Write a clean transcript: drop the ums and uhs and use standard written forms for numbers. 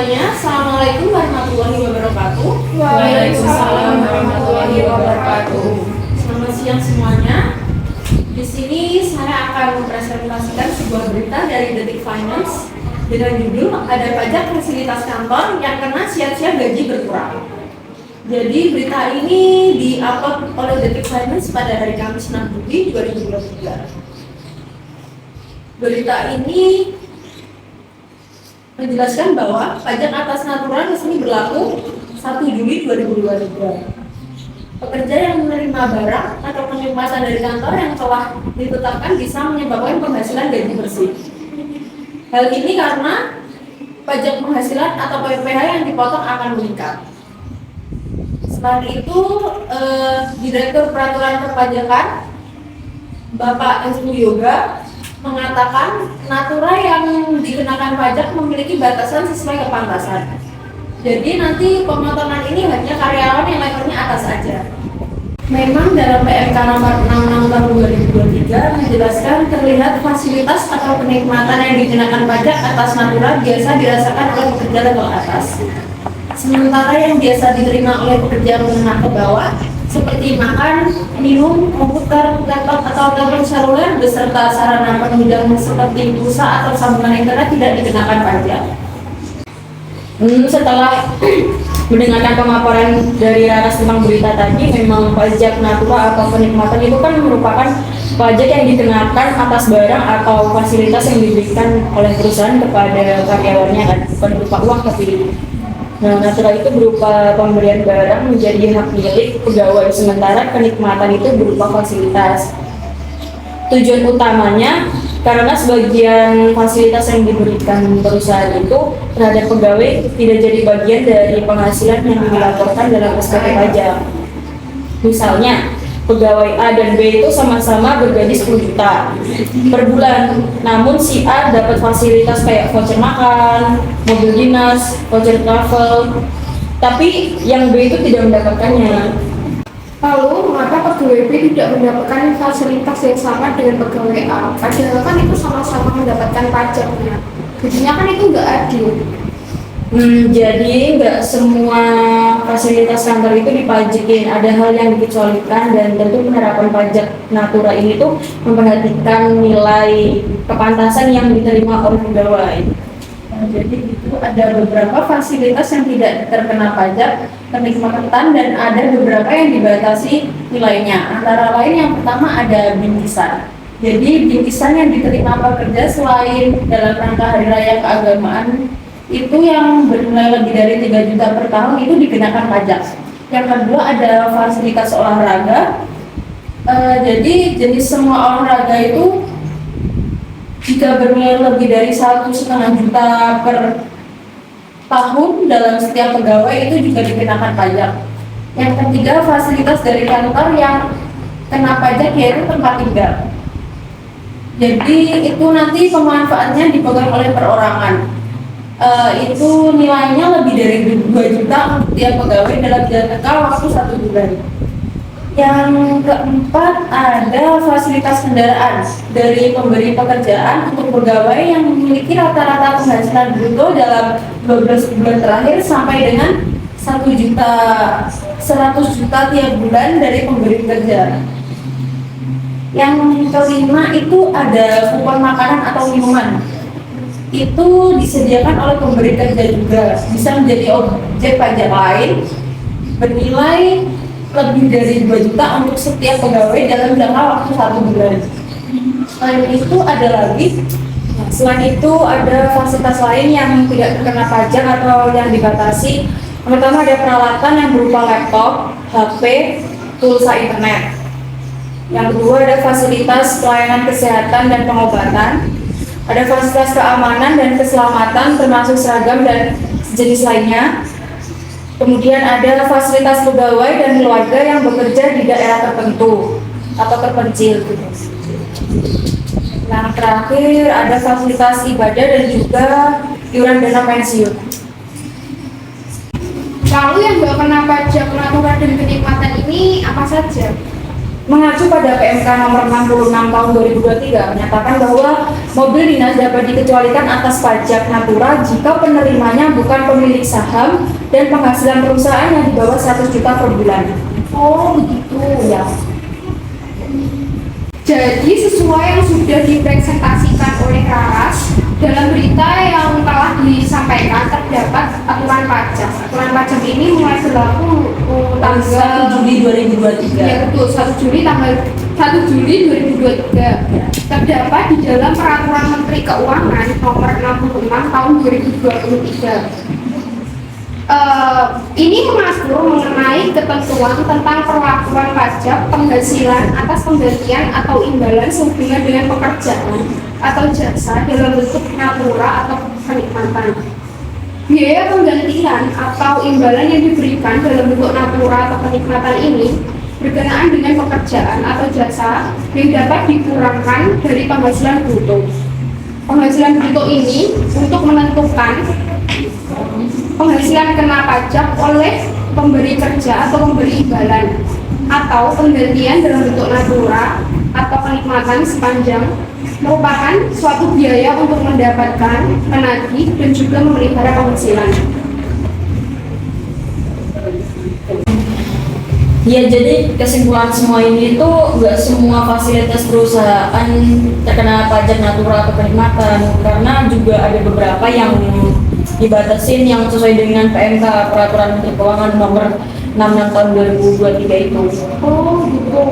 semuanya, Assalamualaikum warahmatullahi wabarakatuh. Waalaikumsalam warahmatullahi wabarakatuh. Selamat siang semuanya. Di sini saya akan mempresentasikan sebuah berita dari Detik Finance dengan judul ada pajak fasilitas kantor yang kena sia-sia gaji berkurang. Jadi berita ini diupload oleh Detik Finance pada hari Kamis 6 Juli 2023. Berita ini menjelaskan bahwa pajak atas natural resmi berlaku 1 Juli 2023. Pekerja yang menerima barang atau penikmatan dari kantor yang telah ditetapkan bisa menyebabkan penghasilan gaji bersih. Hal ini karena pajak penghasilan atau PPh yang dipotong akan meningkat. Selain itu, Direktur Peraturan Perpajakan Bapak S. Yoga mengatakan natura yang dikenakan pajak memiliki batasan sesuai kepantasan. Jadi nanti pemotongan ini hanya karyawan yang levelnya atas saja. Memang dalam PMK nomor 66 tahun 2023 menjelaskan terlihat fasilitas atau kenikmatan yang dikenakan pajak atas natura biasa dirasakan oleh pekerja level atas. Sementara yang biasa diterima oleh pekerja menengah ke bawah seperti makan, minum, komputer, laptop atau telepon seluler beserta sarana penunjang seperti pulsa atau sambungan internet tidak dikenakan pajak. Setelah mendengarkan pemaparan dari Raras tentang berita tadi, memang pajak natura atau penikmatan itu kan merupakan pajak yang dikenakan atas barang atau fasilitas yang diberikan oleh perusahaan kepada karyawannya, kan bukan berupa uang tapi natura itu berupa pemberian barang menjadi hak milik pegawai, sementara kenikmatan itu berupa fasilitas. Tujuan utamanya karena sebagian fasilitas yang diberikan perusahaan itu terhadap pegawai tidak jadi bagian dari penghasilan yang dilaporkan dalam SPT pajak. Misalnya, pegawai A dan B itu sama-sama bergaji 10 juta per bulan, namun si A dapat fasilitas kayak voucher makan, mobil dinas, voucher travel, tapi yang B itu tidak mendapatkannya. Lalu, mengapa pegawai B tidak mendapatkan fasilitas yang sama dengan pegawai A? Padahal kan itu sama-sama mendapatkan pajaknya. Jadinya kan itu nggak adil. Jadi nggak semua fasilitas kantor itu dipajakin, ada hal yang dikecualikan dan tentu penerapan pajak natura ini tuh memperhatikan nilai kepantasan yang diterima oleh pegawai. Jadi itu ada beberapa fasilitas yang tidak terkena pajak kenikmatan dan ada beberapa yang dibatasi nilainya. Antara lain yang pertama ada bingkisan. Jadi bingkisan yang diterima pekerja selain dalam rangka hari raya keagamaan itu yang bernilai lebih dari 3 juta per tahun itu dikenakan pajak. Yang kedua ada fasilitas olahraga. Jadi jenis semua olahraga itu jika bernilai lebih dari 1,5 juta per tahun dalam setiap pegawai itu juga dikenakan pajak. Yang ketiga fasilitas dari kantor yang kena pajak yaitu tempat tinggal. Jadi itu nanti pemanfaatnya dipegang oleh perorangan. Itu nilainya lebih dari 2 juta untuk tiap pegawai dalam jangka waktu 1 bulan. Yang keempat ada fasilitas kendaraan dari pemberi pekerjaan untuk pegawai yang memiliki rata-rata penghasilan bruto dalam 12 bulan terakhir sampai dengan 100 juta tiap bulan dari pemberi pekerja. Yang kelima itu ada kupon makanan atau minuman. Itu disediakan oleh pemberi kerja juga, bisa menjadi objek pajak lain bernilai lebih dari 2 juta untuk setiap pegawai dalam jangka waktu 1 bulan. Selain itu ada fasilitas lain yang tidak terkena pajak atau yang dibatasi. Yang pertama ada peralatan yang berupa laptop, HP, pulsa internet. Yang kedua ada fasilitas pelayanan kesehatan dan pengobatan. Ada fasilitas keamanan dan keselamatan termasuk seragam dan jenis lainnya. Kemudian ada fasilitas pegawai dan keluarga yang bekerja di daerah tertentu atau terpencil. Yang terakhir ada fasilitas ibadah dan juga iuran dana pensiun. Lalu yang nggak kena pajak natura dan kenikmatan ini apa saja? mengacu pada PMK nomor 66 tahun 2023 menyatakan bahwa mobil dinas dapat dikecualikan atas pajak natura jika penerimanya bukan pemilik saham dan penghasilan perusahaan yang di bawah 100 juta per bulan. Oh begitu. Ya. Jadi sesuai yang sudah dipresentasikan oleh Raras dalam berita yang telah disampaikan terdapat aturan pajak. Aturan pajak ini mulai berlaku tanggal 1 Juli 2023. Ya betul, 1 Juli tanggal 1 Juli 2023. Terdapat di dalam Peraturan Menteri Keuangan Nomor 66 Tahun 2023. Ini mengatur mengenai ketentuan tentang perlakuan pajak penghasilan atas penggantian atau imbalan sehubungan dengan pekerjaan atau jasa dalam bentuk natura atau kenikmatan. Biaya penggantian atau imbalan yang diberikan dalam bentuk natura atau kenikmatan ini berkenaan dengan pekerjaan atau jasa yang dapat dikurangkan dari penghasilan bruto. Penghasilan bruto ini untuk menentukan penghasilan kena pajak oleh pemberi kerja atau pemberi imbalan atau penggantian dalam bentuk natura atau kenikmatan sepanjang merupakan suatu biaya untuk mendapatkan, menagih, dan juga memelihara penghasilan. Ya, jadi kesimpulan semua ini tuh nggak semua fasilitas perusahaan terkena pajak natura atau kenikmatan, karena juga ada beberapa yang dibatasin yang sesuai dengan PMK Peraturan Menteri Keuangan Nomor 66 Tahun 2023 itu. Oh gitu.